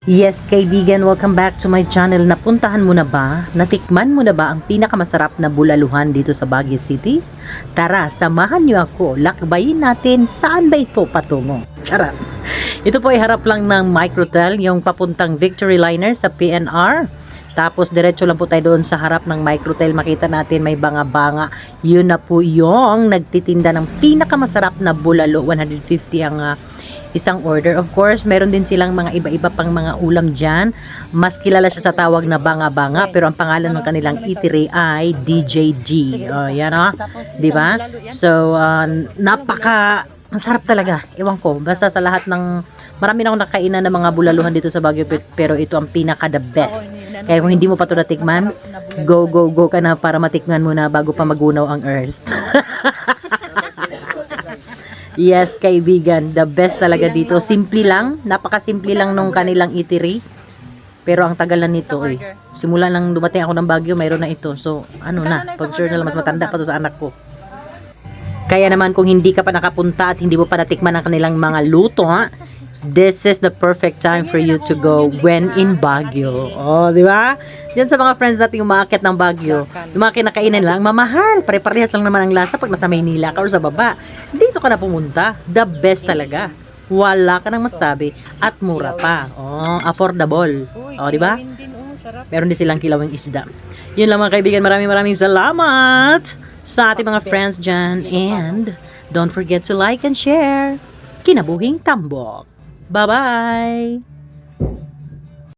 Yes, kaibigan, welcome back to my channel. Napuntahan mo na ba? Natikman mo na ba ang pinakamasarap na bulaluhan dito sa Baguio City? Tara, samahan niyo ako. Lakbayin natin saan ba ito patungo. Charot! Ito po ay harap lang ng Microtel, yung papuntang Victory Liner sa PNR. Tapos diretso lang po tayo doon sa harap ng Microtel. Makita natin may banga-banga. Yun na po yung nagtitinda ng pinakamasarap na bulalo. 150 ang isang order. Of course, meron din silang mga iba-iba pang mga ulam dyan. Mas kilala siya sa tawag na banga-banga, pero ang pangalan ng kanilang eatery ay DJG. Yan o. Diba? So, napaka ang sarap talaga. Ewan ko. Basta sa lahat ng marami na akong nakainan ng mga bulaluhan dito sa Baguio, pero ito ang pinaka the best. Kaya kung hindi mo pa ito natikman, go ka na para matikman mo na bago pa magunaw ang earth. Yes, kaibigan, the best talaga dito. Simple lang, napakasimple lang nung kanilang eatery. Pero ang tagal na nito eh. Simula nang dumating ako ng Baguio, mayroon na ito. So, ano na, pag sure na lang, mas matanda pa to sa anak ko. Kaya naman kung hindi ka pa nakapunta at hindi mo pa natikman ang kanilang mga luto, this is the perfect time for you to go when in Baguio. Oh, di ba? Yan sa mga friends natin umaakit ng Baguio. Yung mga kinakainan lang, mamahal. Pare-parehas lang naman ang lasa pag nasa Maynila ka or sa baba. Dito ka na pumunta. The best talaga. Wala ka nang masabi. At mura pa. Oh, affordable. Oh, di ba? Meron din silang kilawang isda. Yun lang mga kaibigan. Maraming salamat sa ating mga friends dyan. And don't forget to like and share. Kinabuhing Tambok. Bye-bye!